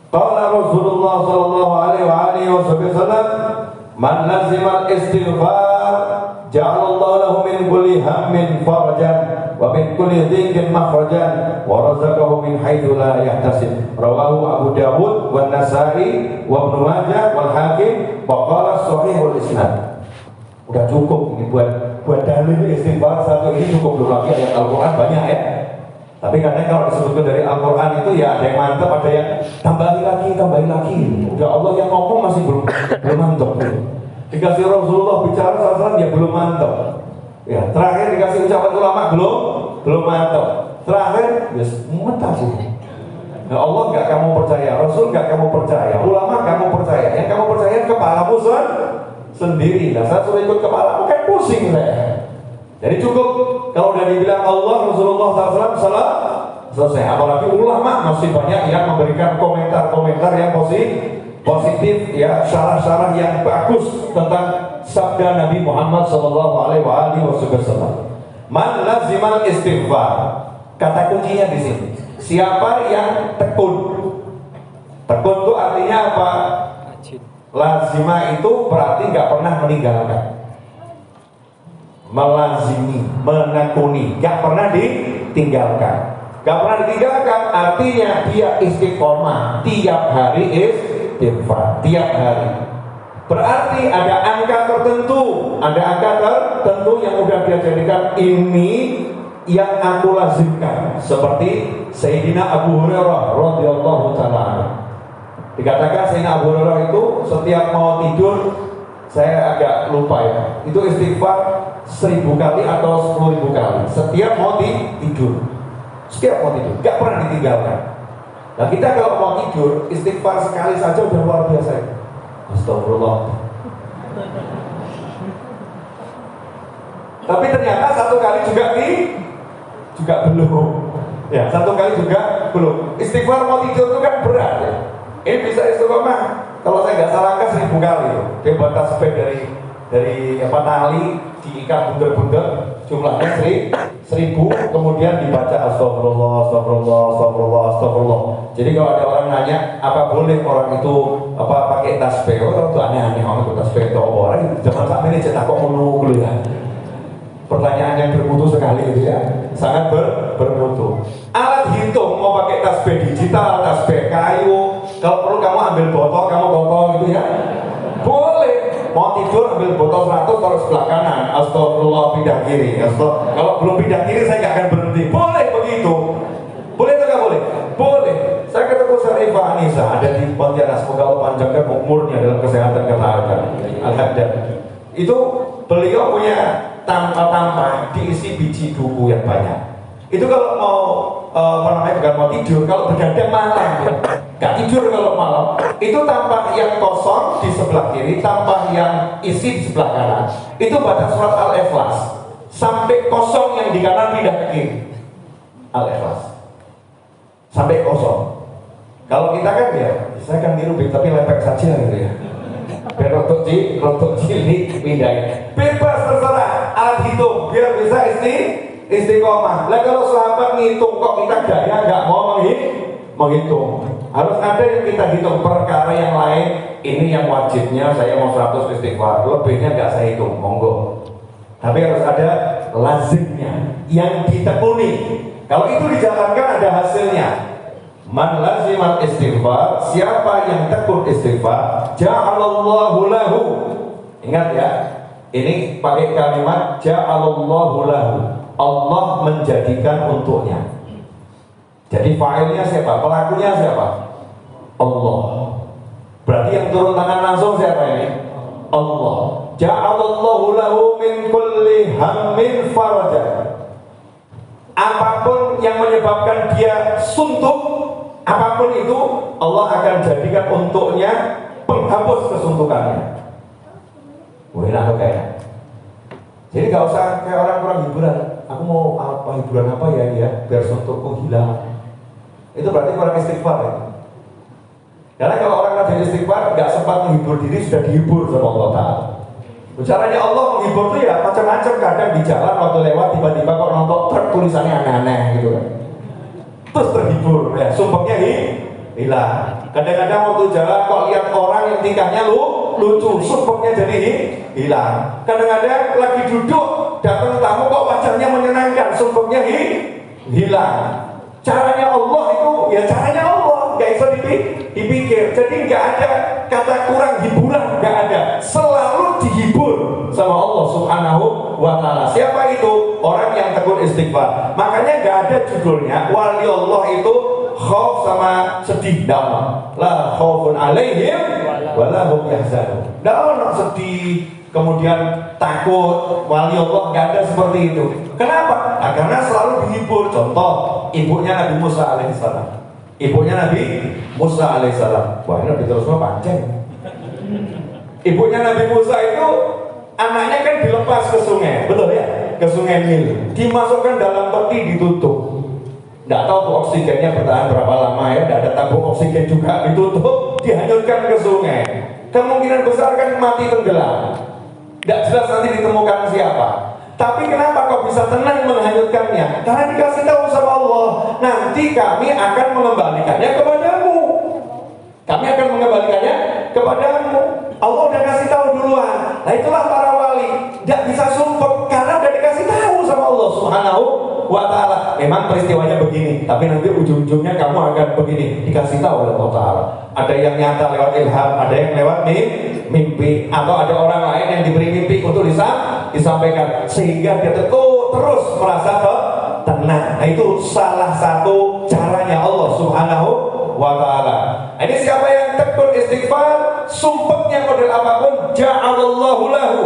Qala Rasulullah sallallahu alaihi wasallam, man lazima al-istighfar ja'alallahu lahu min kulli hammin farajan wa min kulli dhiqin makhrajan wa razaqahu min haitsu la yahtasib. Rawahu Abu Dawud wa Nasa'i wa Ibnu Majah wal Hakim wa qala sahihul isnad. Udah cukup ini buat dalil istighfar satu ini cukup, belum lagi ayat Al-Qur'an banyak ya. Tapi kadang kalau disebutkan dari Al-Quran itu ya ada yang mantap, ada yang tambahin lagi. Udah Allah yang ngomong masih belum mantap. Dikasih Rasulullah bicara sasaran ya belum mantap. Ya terakhir dikasih ucapan ulama belum mantap. Terakhir yes mantap sih. Nah, Allah nggak kamu percaya, Rasul nggak kamu percaya, ulama kamu percaya. Yang kamu percaya kepalamu sendiri. Nah saya suruh ikut kepalamu kan pusing saya. Jadi cukup kalau udah dibilang Allah, Rasulullah SAW salah selesai. Apalagi ulama masih banyak yang memberikan komentar-komentar yang positif ya, syarah-syarah yang bagus tentang sabda Nabi Muhammad SAW. Man lazimal istighfar. Kata kuncinya di sini. Siapa yang tekun? Tekun itu artinya apa? Lazima itu berarti nggak pernah meninggalkan. Melazimi, menekuni, gak pernah ditinggalkan. Gak pernah ditinggalkan artinya dia istiqomah tiap hari istighfar, tiap hari. Berarti ada angka tertentu yang udah dia jadikan ini yang aku lazimkan. Seperti Sayyidina Abu Hurairah radhiyallahu taala. Dikatakan Sayyidina Abu Hurairah itu setiap mau tidur, saya agak lupa ya, itu istighfar 1000 kali atau 10.000 kali setiap mau tidur, gak pernah ditinggalkan. Nah kita kalau mau tidur istighfar sekali saja udah luar biasa. Astagfirullah. Tapi ternyata satu kali juga belum. Ya satu kali juga belum. Istighfar mau tidur itu kan berat ya. Ini bisa istiqomah. Kalau saya nggak salah kan 1000 kali. Dia buat tasbih dari tali diikat bundar-bundar, jumlahnya 1000, kemudian dibaca astagfirullah. Jadi kalau ada orang nanya apa boleh orang itu pakai tasbih, orang itu aneh-aneh orang itu tasbih itu orang zaman saat ini cetak kok mulu ya. Pertanyaan yang bermutu sekali gitu ya, sangat bermutu. Alat hitung mau pakai tasbih digital, tasbih kayu, kalau perlu kamu ambil botol, kamu botol gitu ya, boleh. Mau tidur ambil botol 100 taruh sebelah kanan, astagfirullah pindah kiri. Kalau belum pindah kiri saya nggak akan berhenti. Boleh begitu? Boleh atau nggak boleh? Boleh. Saya ketemu Syarifah Anissa ada di Pontianak, semoga Allah panjangkan umurnya dalam kesehatan kesehatan. Alhamdulillah. Itu beliau punya tampah diisi biji duku yang banyak. Itu kalau mau bukan mau tidur, kalau begadang malam, nggak tidur kalau malam. Itu tampah yang kosong di sebelah kiri, tampah yang isi di sebelah kanan. Itu baca surat Al-Ikhlas sampai kosong yang di kanan pindah ke kiri. Al-Ikhlas sampai kosong. Kalau kita kan ya, saya kan niru tapi lepek saja gitu ya. Biar rotok cilik pindahin. Bebas terserah, alat hitung biar bisa istiqomah. Lah kalau sahabat ngitung kok kita gaya nggak mau menghitung. Harus ada yang kita hitung perkara yang lain. Ini yang wajibnya saya mau 100 istighfar, lebihnya nggak saya hitung, monggo. Tapi harus ada lazimnya yang ditekuni. Kalau itu dijalankan ada hasilnya. Man lazimal istighfar, siapa yang tekun istighfar, ja'alallahu lahu. Ingat ya, ini pakai kalimat ja'alallahu lahu. Allah menjadikan untuknya. Jadi fa'ilnya siapa? Pelakunya siapa? Allah. Berarti yang turun tangan langsung siapa ini? Allah. Ja'alallahu lahu min kulli hammin faraja. Apapun yang menyebabkan dia suntuk, apapun itu Allah akan jadikan untuknya penghapus kesuntukannya. Enak atau kayak? Jadi gak usah kayak orang kurang hiburan. Aku mau apa hiburan apa ya biar suntukku hilang. Itu berarti kurang istighfar ya. Karena kalau orang rajin istighfar gak sempat menghibur diri sudah dihibur sama Allah Ta'ala. Caranya Allah menghibur tuh ya macam-macam. Kadang di jalan waktu lewat tiba-tiba kok nonton truk tulisannya aneh-aneh gitu kan. Terus terhibur ya, sumpahnya hilang. Kadang-kadang waktu jalan kok lihat orang yang tingkahnya lucu, sumpeknya jadi hilang. Kadang-kadang lagi duduk datang tamu kok wajahnya menyenangkan, sumpeknya hilang. Caranya Allah itu ya caranya Allah, nggak bisa dipikir. Jadi nggak ada kata kurang hiburan, nggak ada. Selalu dihibur sama Allah Subhanahu wa Ta'ala. Siapa itu? Orang yang tekun istighfar. Makanya nggak ada judulnya wali Allah itu khauf sama sedih. La khaufun alaihim wala hum yahzanun. Nggak ada sedih kemudian takut, wali Allah nggak ada seperti itu. Kenapa? Nah, karena selalu dihibur. Contoh, ibunya Nabi Musa alaihissalam. Ibunya Nabi Musa alaihissalam. Wah, ini Nabi terusnya panjang. Ibunya Nabi Musa itu anaknya kan dilepas ke sungai, betul ya? Ke sungai Nil. Dimasukkan dalam peti, ditutup. Nggak tahu tuh oksigennya bertahan berapa lama ya. Nggak ada tabung oksigen juga, ditutup, dihanyutkan ke sungai. Kemungkinan besar kan mati tenggelam. Nggak jelas nanti ditemukan siapa. Tapi kenapa kok bisa tenang menghanyutkannya? Karena dikasih tahu sama Allah, nanti kami akan mengembalikannya kepadamu. Kami akan mengembalikannya kepadamu. Allah udah kasih tahu duluan. Nah itulah para wali. Nggak bisa sumpah karena udah dikasih tahu sama Allah Subhanahu wa Ta'ala. Memang peristiwanya begini, tapi nanti ujung-ujungnya kamu akan begini. Dikasih tahu oleh Allah Ta'ala. Ada yang nyata lewat ilham, ada yang lewat mimpi, atau ada orang lain yang diberi mimpi untuk disampaikan, sehingga dia terus merasa tenang. Nah itu salah satu caranya Allah Subhanahu wa Ta'ala. Ini siapa yang tekun istighfar, sumpahnya model apapun, ja'alallahu lahu,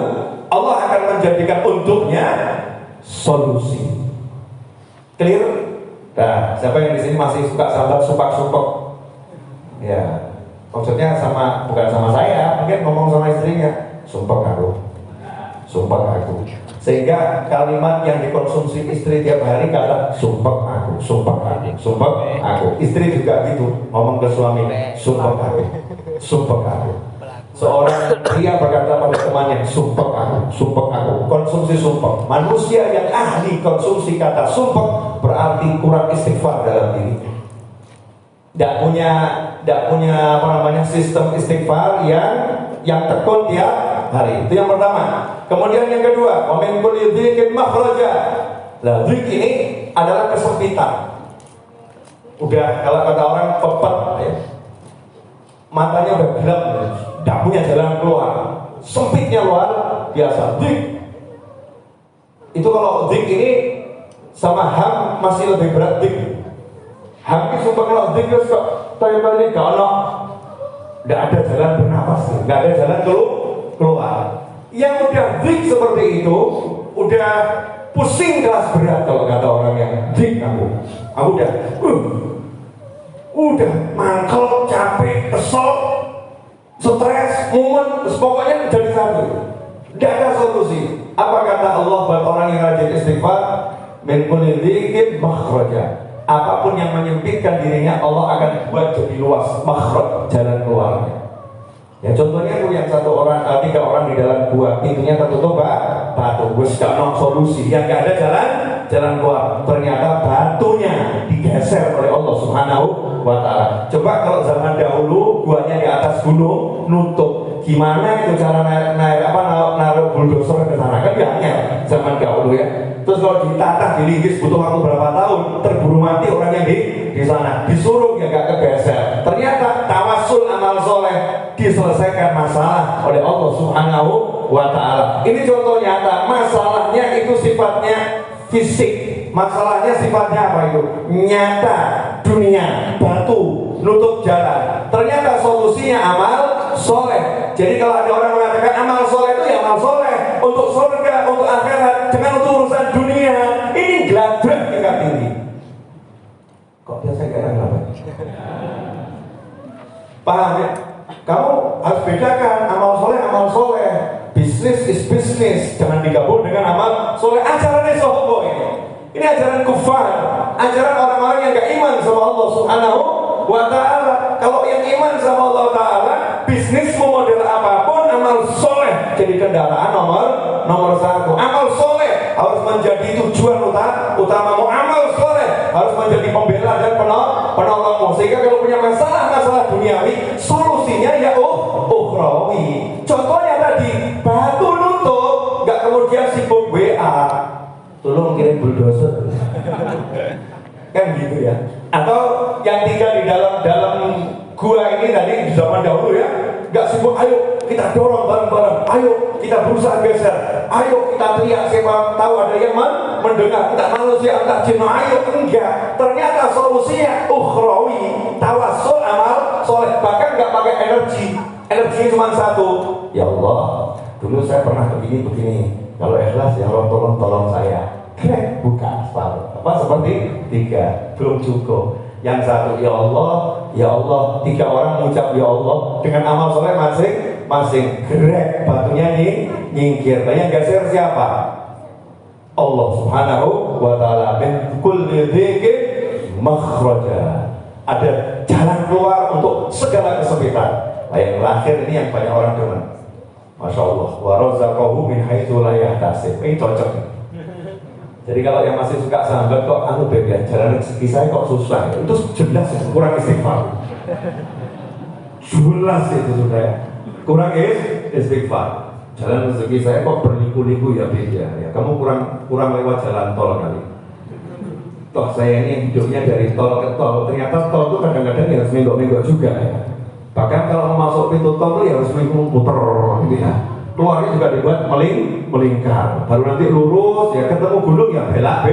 Allah akan menjadikan untuknya solusi. Clear? Nah, siapa yang di sini masih suka sambat supak-supak? Ya, maksudnya bukan sama saya, mungkin ngomong sama istrinya, sumpah aku. Sehingga kalimat yang dikonsumsi istri tiap hari kata sumpah aku. Istri juga gitu, ngomong ke suami, sumpah aku. Seorang pria berkata pada temannya, sumpah aku. Konsumsi sumpah. Manusia yang ahli konsumsi kata sumpah berarti kurang istighfar dalam dirinya. Tidak punya sistem istighfar yang tekun tiap hari. Itu yang pertama. Kemudian yang kedua, wa min kulli dzikin makhraja. Lah, dzik ini adalah kesempitan. Udah kalau kata orang pepet ya. Matanya udah gelap, tidak punya jalan keluar. Sempitnya luar biasa. Dzik. Itu kalau dzik ini sama ham masih lebih berat dzik. Hampir sumpah kalau zikir kok toilet ini nggak ada jalan bernapas, nggak ada jalan keluar. Yang udah zik seperti itu, udah pusing kelas berat kalau kata orang yang zik aku udah mangkel, capek, kesel, stres, mumet, pokoknya jadi satu. Nggak ada solusi. Apa kata Allah buat orang yang rajin istighfar? Min kulli dzikin makhraja. Apapun yang menyempitkan dirinya Allah akan buat jadi luas, makhraj, jalan keluarnya. Ya contohnya tuh yang tiga orang di dalam gua, pintunya tertutup batu, gue sekarang solusi, yang gak ada jalan keluar. Ternyata batunya digeser oleh Allah Subhanahu wa Ta'ala. Coba kalau zaman dahulu guanya di atas gunung nutup, gimana itu cara naruh bulldozer ke sana? Kan biasanya zaman dahulu ya. Terus kalau ditata, dilinggis butuh waktu berapa tahun, terburu mati orang yang di sana, disuruh ya gak kegeser. Ternyata tawasul amal soleh diselesaikan masalah oleh Allah Subhanahu wa Ta'ala. Ini contoh nyata. Masalahnya itu sifatnya fisik, masalahnya sifatnya apa itu? Nyata, dunia, batu, nutup jalan. Ternyata solusinya amal soleh. Jadi kalau ada orang mengatakan amal soleh itu ya amal soleh untuk surga, untuk akhirat, jangan untuk urusan dunia. Ini gelabrak tingkat tinggi. Kok biasa kayak gelabrak? Paham ya? Kamu harus bedakan amal soleh. Bisnis is bisnis, jangan digabung dengan amal soleh. Ajarannya sohbo ini. Ini ajaran kufar, ajaran orang-orang yang gak iman sama Allah Subhanahu wa Ta'ala. Kalau yang iman sama Allah Ta'ala, bisnismu model apapun, amal soleh jadi kendaraan nomor satu. Amal soleh harus menjadi tujuan utamamu. Amal soleh harus menjadi pembela dan penolongmu. Sehingga kalau punya masalah sibuk WA, tolong kirim bulldozer. Kan gitu ya. Atau yang tinggal di dalam gua ini tadi di zaman dahulu ya, nggak sibuk, ayo kita dorong bareng-bareng, ayo kita berusaha geser, ayo kita teriak, siapa tahu ada yang mendengar, kita manusia entah jin, ayo. Enggak, ternyata solusinya ukhrawi, tawassul amal soleh, bahkan nggak pakai energinya cuma satu. Ya Allah, dulu saya pernah begini, kalau ikhlas ya Allah tolong saya. Buka aspal. Apa seperti 3 belum cukup. Yang satu ya Allah, 3 orang mengucap ya Allah dengan amal soleh masing-masing. Grek batunya nyingkir. Nah, yang geser siapa? Allah Subhanahu wa taala. Min kulli dhiqin makhraja. Ada jalan keluar untuk segala kesempitan. Nah, yang terakhir ini yang banyak orang dengar. Masya Allah. Wa razaqahu min haitsu la yahtasib. Ini cocok. Jadi kalau yang masih suka sambat kok bebek jalan rezeki saya kok susah, itu jelas kurang istighfar. Jelas itu sudah ya. Kurang istighfar. Jalan rezeki saya kok berliku-liku ya beda ya. Kamu kurang lewat jalan tol kali. Toh saya ini hidupnya dari tol ke tol. Ternyata tol itu kadang-kadang ya harus menggok-menggok juga ya. Bahkan kalau mau masuk pintu tol itu ya harus muter gitu ya. Keluarnya juga dibuat melingkar, baru nanti lurus ya ketemu gunung ya belok.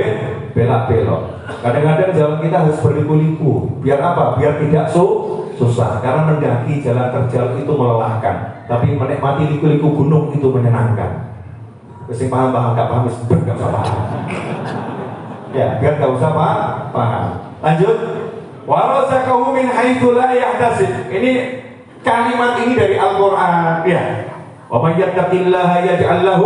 Kadang-kadang jalan kita harus berliku-liku. Biar apa? Biar tidak susah. Karena mendaki jalan terjal itu melelahkan. Tapi menikmati liku-liku gunung itu menyenangkan. Mesti paham nggak paham? Nggak usah paham. Ya biar nggak usah paham. Lanjut. Wa razaqahu min haitsu la yahtasib. Ini kalimat ini dari Al-Qur'an ya. Wa may yattaqillaha yaj'al lahu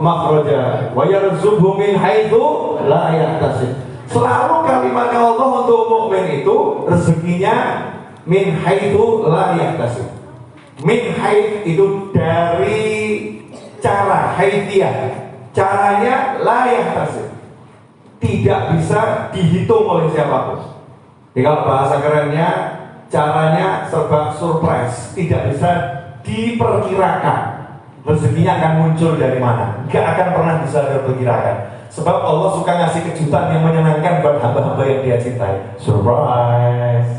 makhraja wa yarzuqhu min haitsu la yahtasib. Selalu kalimatnya Allah untuk mukmin itu rezekinya min haitsu la yahtasib. Min haits itu dari cara haitiyah. Caranya la yahtasib. Tidak bisa dihitung oleh siapapun. Jadi kalau bahasa kerennya caranya serba surprise, tidak bisa diperkirakan rezekinya akan muncul dari mana, gak akan pernah bisa diperkirakan. Sebab Allah suka ngasih kejutan yang menyenangkan buat hamba-hamba yang Dia cintai. Surprise.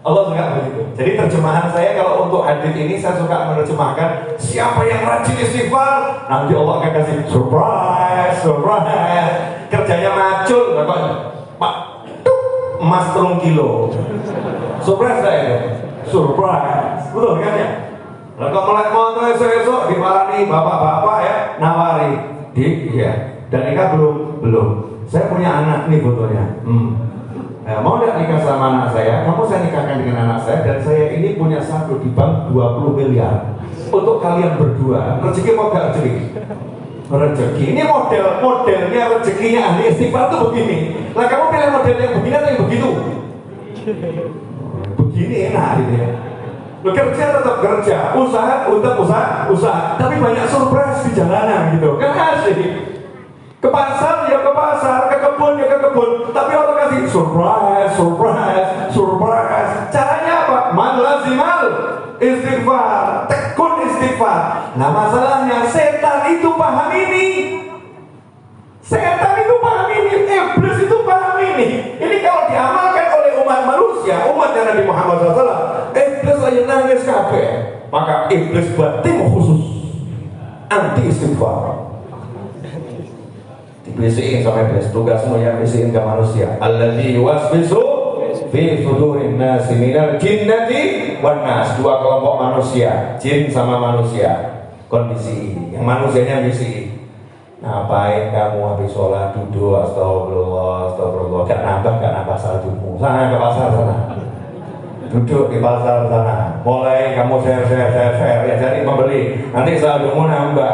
Allah suka begitu. Jadi terjemahan saya kalau untuk hadis ini saya suka menerjemahkan siapa yang rajin istighfar, nanti Allah akan kasih surprise. Kerjanya macul, Pak, emas 3 kilo. Surprise saya itu. Surprise. Betul kan ya? Kalau melek motor esok diparani bapak-bapak ya nawari ya. Dan nikah belum. Saya punya anak nih fotonya. Ya, mau nggak nikah sama anak saya? Kamu saya nikahkan dengan anak saya dan saya ini punya saldo di bank 20 miliar untuk kalian berdua. Rezeki mau gak rezeki? Rezeki ini modelnya rezekinya ahli istighfar tuh begini. Lah kamu pilih model yang begini atau yang begitu? Begini enak gitu ya. Bekerja tetap kerja, usaha, tapi banyak surprise di jalanan gitu, kan asik. Ke pasar ya ke pasar, ke kebun ya ke kebun, tapi Allah kasih surprise. Caranya apa? Man lazimal istighfar, tekun istighfar. Nah masalahnya setan itu paham ini. Iblis itu paham ini. Ini kalau diamalkan oleh umat manusia, umat Nabi Muhammad SAW, iblis aja nangis kabeh. Maka iblis buat tim khusus anti istighfar. Dibisikin sama iblis, tugasmu yang bisikin ke manusia. Alladzi yuwaswisu fi sudurin nasi minal jinnati wan nas. 2 kelompok manusia, jin sama manusia. Kondisi ini, yang manusianya bisikin. Ngapain kamu habis sholat duduk astagfirullah gak nambah saljumu, sana ke pasar sana, duduk di pasar sana, mulai kamu share ya jadi pembeli, nanti saljumu nambah,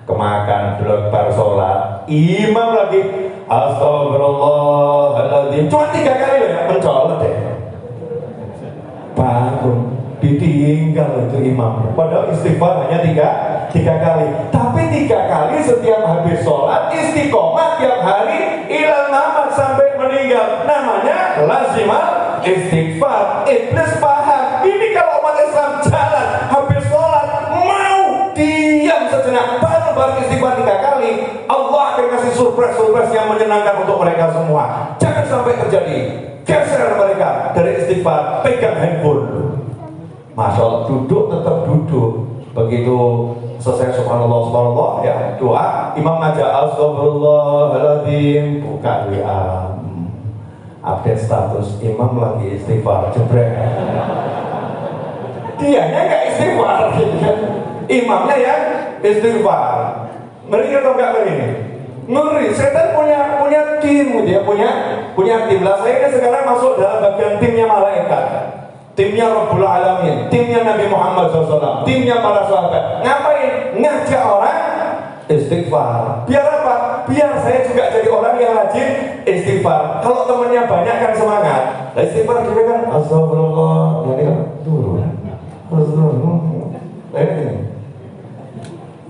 kemakan blok bar sholat, imam lagi astagfirullahaladzim, cuma 3 kali loh ya, mencolot deh, bangun ditinggal itu imamnya, padahal istighfar hanya 3 kali, tapi 3 kali setiap habis sholat istiqomah tiap hari ilal mamat sampai meninggal, namanya lazimal istighfar. Iblis paham ini kalau umat Islam jalan habis sholat mau diam sejenak baru istighfar 3 kali, surprise yang menyenangkan untuk mereka semua. Jangan sampai terjadi. Geser mereka dari istighfar, pegang handphone. Masya Allah, duduk tetap duduk. Begitu selesai subhanallah subhanallah ya doa, imam ngajak astagfirullahaladzim, buka WA, update status, imam lagi istighfar, jebrek. Dianya nggak istighfar, imamnya yang istighfar. Ngeri atau nggak ngeri? Ngeri. Setan punya tim, dia punya tim. Lah saya ini sekarang masuk dalam bagian timnya malaikat, timnya Rabbul Alamin, timnya Nabi Muhammad SAW, timnya para sahabat. Ngapain? Ngajak orang istighfar. Biar apa? Biar saya juga jadi orang yang rajin istighfar. Kalau temennya banyak kan semangat. Nah, istighfar kita kan astagfirullah, ini kan dulu.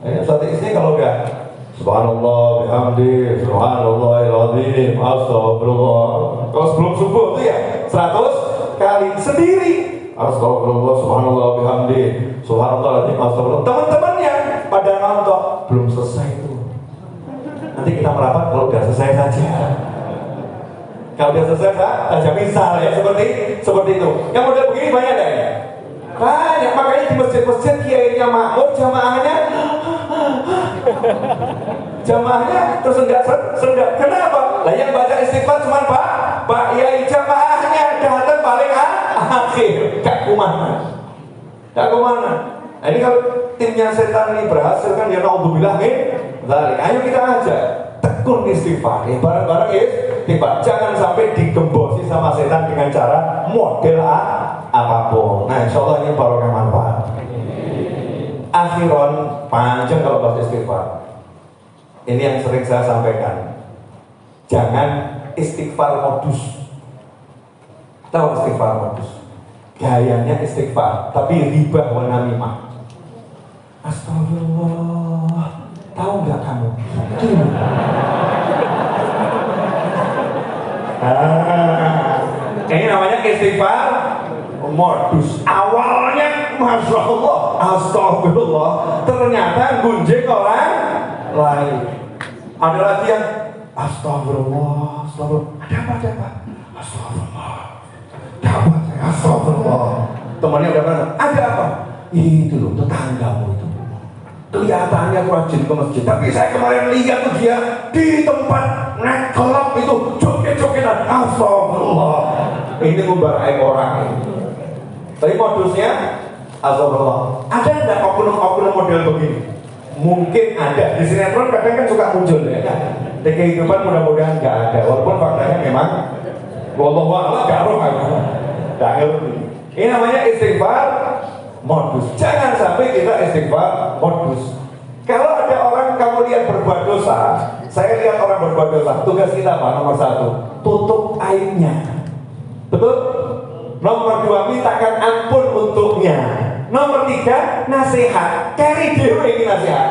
Ini satu istri kalau udah subhanallah bihamdi, subhanallahirrahmanirrahim, astagfirullah. Kalau sebelum subuh itu ya 100 kali sendiri. Astagfirullah, subhanallah bihamdi, subhanallahirrahmanirrahim, astagfirullah. Teman-temannya pada nonton belum selesai itu. Nanti kita merapat kalau udah selesai saja. Kalau udah selesai saja misal ya seperti itu. Yang model begini banyak ada ya. Banyak, makanya di masjid-masjid kiainya makmur, jamaahnya tersendak. Kenapa? Lah yang baca istighfar cuma Pak Yai, jamaahnya datang paling akhir, gak kemana. Nah ini kalau timnya setan ini berhasil kan ya naudzubillah min dzalik. Ayo kita ajak tekun istighfar, ya bareng-bareng istighfar. Jangan sampai digembosi sama setan dengan cara model apapun. Nah insyaallah ini barokah manfaat. Akhiron panjang kalau bahas istighfar. Ini yang sering saya sampaikan. Jangan istighfar modus. Tahu istighfar modus? Gayanya istighfar, tapi ribah wa namimah. Astagfirullah. Tahu nggak kamu? Ini namanya istighfar modus. Awalnya masya Allah, astagfirullah, ternyata gunjing orang lain. Ada lagi yang astagfirullah. Ada apa? Astagfirullah. Temannya udah bilang, ada apa? Itu loh, tetanggamu itu kelihatannya rajin ke masjid, tapi saya kemarin lihat tuh dia di tempat naik kelab itu joget-jogetan. Astagfirullah. Ini ngubar aib orang ini. Tapi modusnya astagfirullah. Ada enggak oknum-oknum model begini? Mungkin ada. Di sinetron kadang kan suka muncul ya kan. Di kehidupan mudah-mudahan nggak ada. Walaupun faktanya memang wallahu a'lam nggak ngerti. Ini namanya istighfar modus. Jangan sampai kita istighfar modus. Kalau ada orang kamu lihat berbuat dosa, saya lihat orang berbuat dosa, tugas kita apa? Nomor 1, tutup aibnya. Betul? Nomor 2, mintakan ampun untuknya. Nomor 3, nasihat. Carry dewe ini nasihat.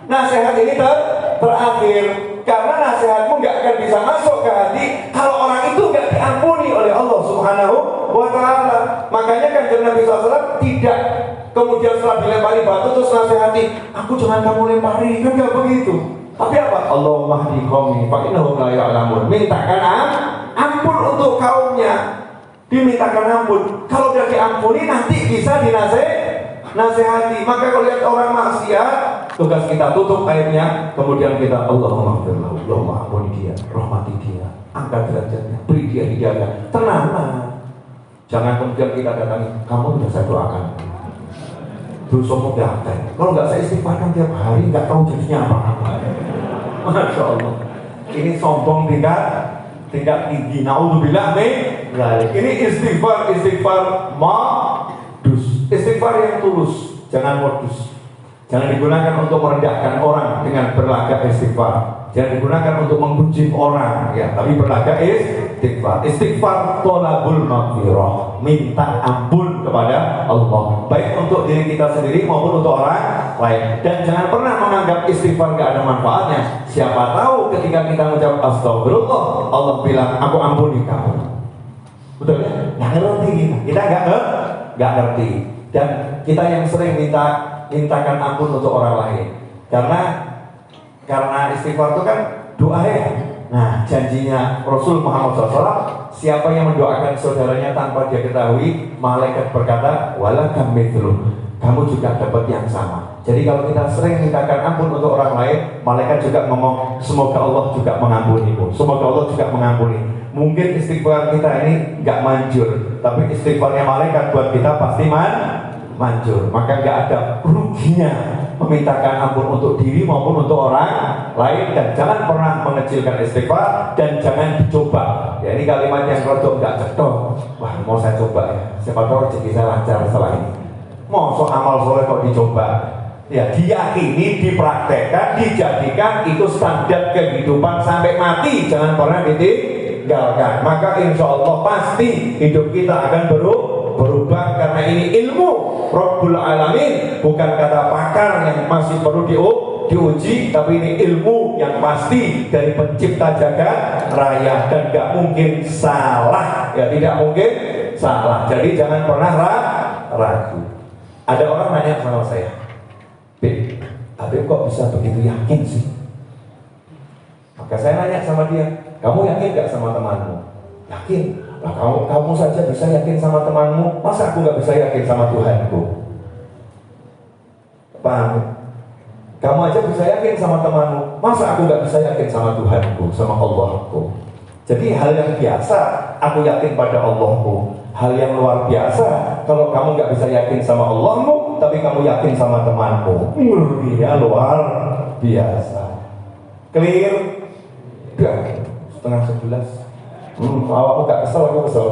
Nasihat ini terakhir. Karena nasihatmu nggak akan bisa masuk ke hati kalau orang itu nggak diampuni oleh Allah Subhanahu wa Ta'ala. Makanya kan Nabi SAW tidak kemudian setelah dilempari batu terus nasihati, aku jangan kamu lempari, kan nggak begitu. Tapi apa? Allahumma hdi qaumi fa innahum la ya'lamun. Mintakan ampun untuk kaumnya. Dimintakan ampun. Kalau udah diampuni nanti bisa dinasehati. Maka kalau lihat orang maksiat, tugas kita tutup aibnya, kemudian kita Allahumma firlahu, Allahumma ampuni dia, rahmati dia, angkat derajatnya, beri dia hidayah. Tenang. Jangan kemudian kita datangi, kamu sudah saya doakan. Dosamu gatel. Kalau nggak saya istighfarkan tiap hari, nggak tahu jadinya apa-apa. Masya Allah. Ini sombong tingkat tinggi. Naudzubillah min dzalik. Ini istighfar modus. Istighfar yang tulus, jangan modus. Jangan digunakan untuk merendahkan orang dengan berlagak istighfar. Jangan digunakan untuk menguji orang, ya, tapi berlagak istighfar. Istighfar tolabul maghfirah, minta ampun kepada Allah, baik untuk diri kita sendiri maupun untuk orang lain. Dan jangan pernah menganggap istighfar gak ada manfaatnya. Siapa tahu ketika kita mengucap astagfirullah, Allah bilang aku ampuni kamu. Betul ya? Nggak ngerti kita nggak ngerti. Dan kita yang sering mintakan ampun untuk orang lain, karena istighfar itu kan doa ya. Nah, janjinya Rasul Muhammad SAW, siapa yang mendoakan saudaranya tanpa dia ketahui, malaikat berkata, wala kamithlu, kamu juga dapat yang sama. Jadi kalau kita sering mintakan ampun untuk orang lain, malaikat juga ngomong, semoga Allah juga mengampunimu, semoga Allah juga mengampuni. Mungkin istighfar kita ini nggak manjur, tapi istighfarnya malaikat buat kita pasti manjur. Maka nggak ada ruginya memintakan ampun untuk diri maupun untuk orang lain, dan jangan pernah mengecilkan istighfar, dan jangan dicoba. Ya, ini kalimat yang rodok nggak cetok. Wah, mau saya coba ya, siapa tahu rezeki saya lancar setelah ini. Mau soal amal soleh kok dicoba? Ya, diyakini, dipraktekkan, dijadikan itu standar kehidupan sampai mati. Jangan pernah ditinggalkan. Maka insya Allah pasti hidup kita akan berubah, karena ini ilmu Rabbul Alamin, bukan kata pakar yang masih perlu diuji, tapi ini ilmu yang pasti dari pencipta jagat raya, dan gak mungkin salah. Ya, tidak mungkin salah. Jadi jangan pernah ragu. Ada orang nanya sama saya, Habib kok bisa begitu yakin sih? Maka saya nanya sama dia, kamu yakin gak sama temanmu? Yakin. Nah, kamu saja bisa yakin sama temanmu, masa aku gak bisa yakin sama Tuhanku? Paham? Kamu aja bisa yakin sama temanmu, masa aku gak bisa yakin sama Tuhanku, sama Allahku? Jadi hal yang biasa, aku yakin pada Allahku. Hal yang luar biasa, kalau kamu gak bisa yakin sama Allahmu, tapi kamu yakin sama temanmu. Iya, luar biasa. Clear? Gak, 10:30. Awakmu gak kesel, aku kesel.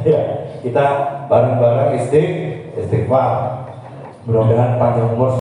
Ya, kita bareng-bareng istighfar. Mudah-mudahan panjang umur